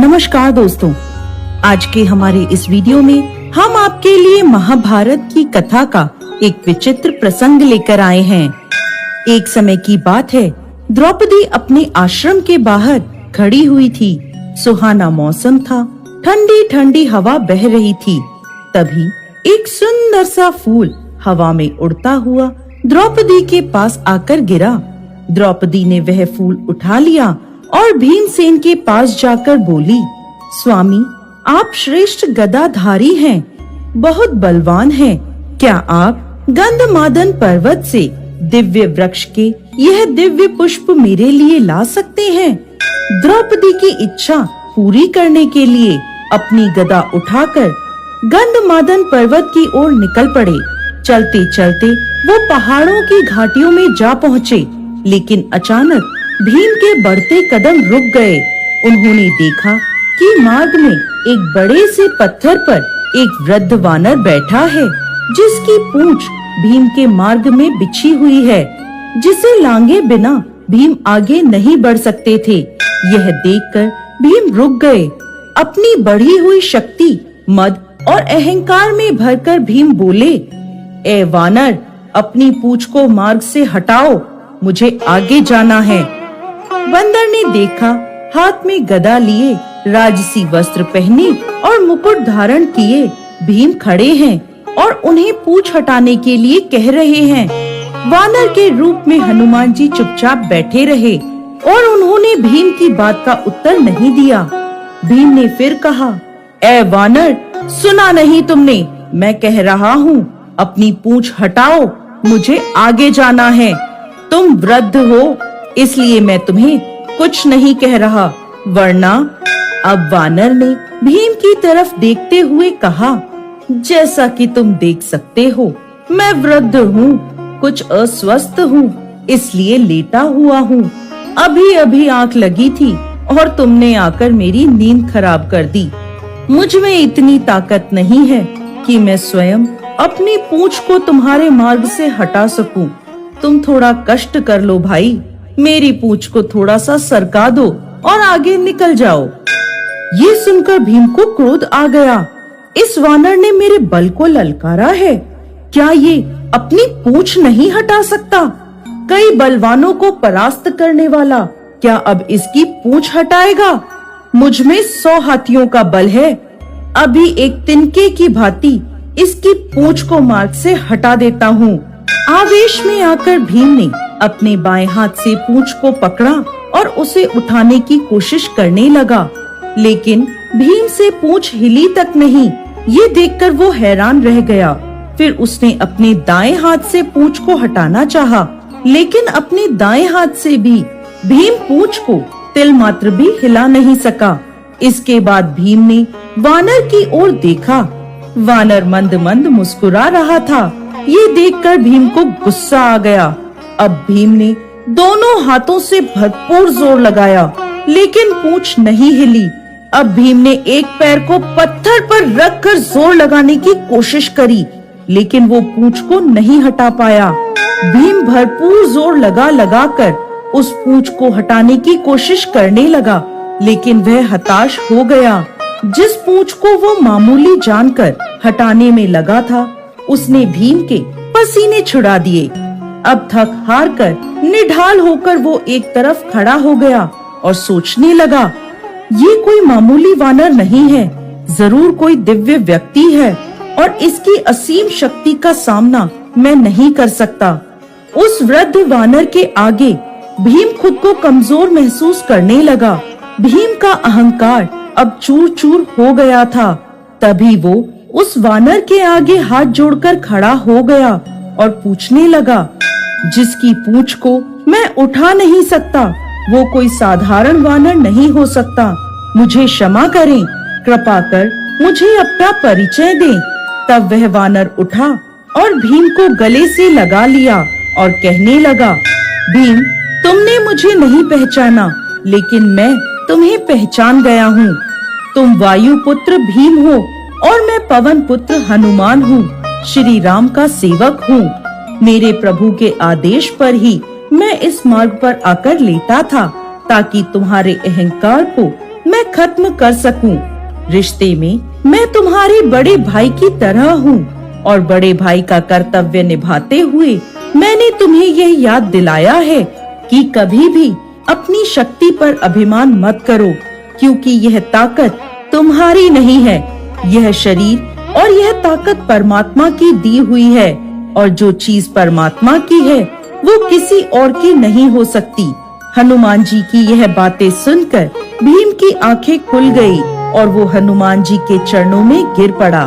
नमस्कार दोस्तों, आज के हमारे इस वीडियो में हम आपके लिए महाभारत की कथा का एक विचित्र प्रसंग लेकर आए हैं। एक समय की बात है, द्रौपदी अपने आश्रम के बाहर खड़ी हुई थी। सुहाना मौसम था, ठंडी ठंडी हवा बह रही थी। तभी एक सुंदर सा फूल हवा में उड़ता हुआ द्रौपदी के पास आकर गिरा। द्रौपदी ने वह फूल उठा लिया और भीमसेन के पास जाकर बोली, स्वामी, आप श्रेष्ठ गदाधारी हैं, बहुत बलवान हैं। क्या आप गंधमादन पर्वत से दिव्य वृक्ष के यह दिव्य पुष्प मेरे लिए ला सकते हैं? द्रौपदी की इच्छा पूरी करने के लिए अपनी गदा उठाकर गंधमादन पर्वत की ओर निकल पड़े। चलते चलते वो पहाड़ों की घाटियों में जा पहुँचे, लेकिन अचानक भीम के बढ़ते कदम रुक गए। उन्होंने देखा कि मार्ग में एक बड़े से पत्थर पर एक वृद्ध वानर बैठा है, जिसकी पूंछ भीम के मार्ग में बिछी हुई है, जिसे लांगे बिना भीम आगे नहीं बढ़ सकते थे। यह देखकर भीम रुक गए। अपनी बढ़ी हुई शक्ति, मद और अहंकार में भरकर भीम बोले, ए वानर, अपनी पूंछ को मार्ग से हटाओ, मुझे आगे जाना है। बंदर ने देखा, हाथ में गदा लिए, राजसी वस्त्र पहने और मुकुट धारण किए भीम खड़े हैं और उन्हें पूंछ हटाने के लिए कह रहे हैं। वानर के रूप में हनुमान जी चुपचाप बैठे रहे और उन्होंने भीम की बात का उत्तर नहीं दिया। भीम ने फिर कहा, ए वानर, सुना नहीं तुमने? मैं कह रहा हूँ, अपनी पूंछ हटाओ, मुझे आगे जाना है। तुम वृद्ध हो, इसलिए मैं तुम्हें कुछ नहीं कह रहा, वरना। अब वानर ने भीम की तरफ देखते हुए कहा, जैसा कि तुम देख सकते हो, मैं वृद्ध हूँ, कुछ अस्वस्थ हूँ, इसलिए लेटा हुआ हूँ। अभी अभी आंख लगी थी और तुमने आकर मेरी नींद खराब कर दी। मुझ में इतनी ताकत नहीं है कि मैं स्वयं अपनी पूंछ को तुम्हारे मार्ग से हटा सकूं। तुम थोड़ा कष्ट कर लो भाई, मेरी पूंछ को थोड़ा सा सरका दो और आगे निकल जाओ। ये सुनकर भीम को क्रोध आ गया। इस वानर ने मेरे बल को ललकारा है, क्या ये अपनी पूंछ नहीं हटा सकता? कई बलवानों को परास्त करने वाला क्या अब इसकी पूंछ हटाएगा? मुझ में 100 हाथियों का बल है, अभी एक तिनके की भांति इसकी पूंछ को मार्ग से हटा देता हूँ। आवेश में आकर भीम ने अपने बाएं हाथ से पूंछ को पकड़ा और उसे उठाने की कोशिश करने लगा, लेकिन भीम से पूंछ हिली तक नहीं। ये देखकर वो हैरान रह गया। फिर उसने अपने दाएं हाथ से पूंछ को हटाना चाहा, लेकिन अपने दाएं हाथ से भी भीम पूंछ को तिल मात्र भी हिला नहीं सका। इसके बाद भीम ने वानर की ओर देखा। वानर मंद मंद मुस्कुरा रहा था। ये देखकर भीम को गुस्सा आ गया। अब भीम ने दोनों हाथों से भरपूर जोर लगाया, लेकिन पूंछ नहीं हिली। अब भीम ने एक पैर को पत्थर पर रखकर जोर लगाने की कोशिश करी, लेकिन वो पूंछ को नहीं हटा पाया। भीम भरपूर जोर लगा कर उस पूंछ को हटाने की कोशिश करने लगा, लेकिन वह हताश हो गया। जिस पूंछ को वो मामूली जानकर हटाने में लगा था, उसने भीम के पसीने छुड़ा दिए। अब थक हार कर निढाल होकर वो एक तरफ खड़ा हो गया और सोचने लगा, ये कोई मामूली वानर नहीं है, जरूर कोई दिव्य व्यक्ति है और इसकी असीम शक्ति का सामना मैं नहीं कर सकता। उस वृद्ध वानर के आगे भीम खुद को कमजोर महसूस करने लगा। भीम का अहंकार अब चूर चूर हो गया था। तभी वो उस वानर के आगे हाथ जोड़कर खड़ा हो गया और पूछने लगा, जिसकी पूंछ को मैं उठा नहीं सकता, वो कोई साधारण वानर नहीं हो सकता। मुझे क्षमा करें, कृपा कर मुझे अपना परिचय दें। तब वह वानर उठा और भीम को गले से लगा लिया और कहने लगा, भीम, तुमने मुझे नहीं पहचाना, लेकिन मैं तुम्हें पहचान गया हूँ। तुम वायु पुत्र भीम हो और मैं पवन पुत्र हनुमान हूँ, श्री राम का सेवक हूँ। मेरे प्रभु के आदेश पर ही मैं इस मार्ग पर आकर लेटा था, ताकि तुम्हारे अहंकार को मैं खत्म कर सकूं। रिश्ते में मैं तुम्हारे बड़े भाई की तरह हूँ और बड़े भाई का कर्तव्य निभाते हुए मैंने तुम्हें यह याद दिलाया है कि कभी भी अपनी शक्ति पर अभिमान मत करो, क्योंकि यह ताकत तुम्हारी नहीं है। यह शरीर और यह ताकत परमात्मा की दी हुई है, और जो चीज परमात्मा की है वो किसी और की नहीं हो सकती। हनुमान जी की यह बातें सुनकर भीम की आंखें खुल गई और वो हनुमान जी के चरणों में गिर पड़ा।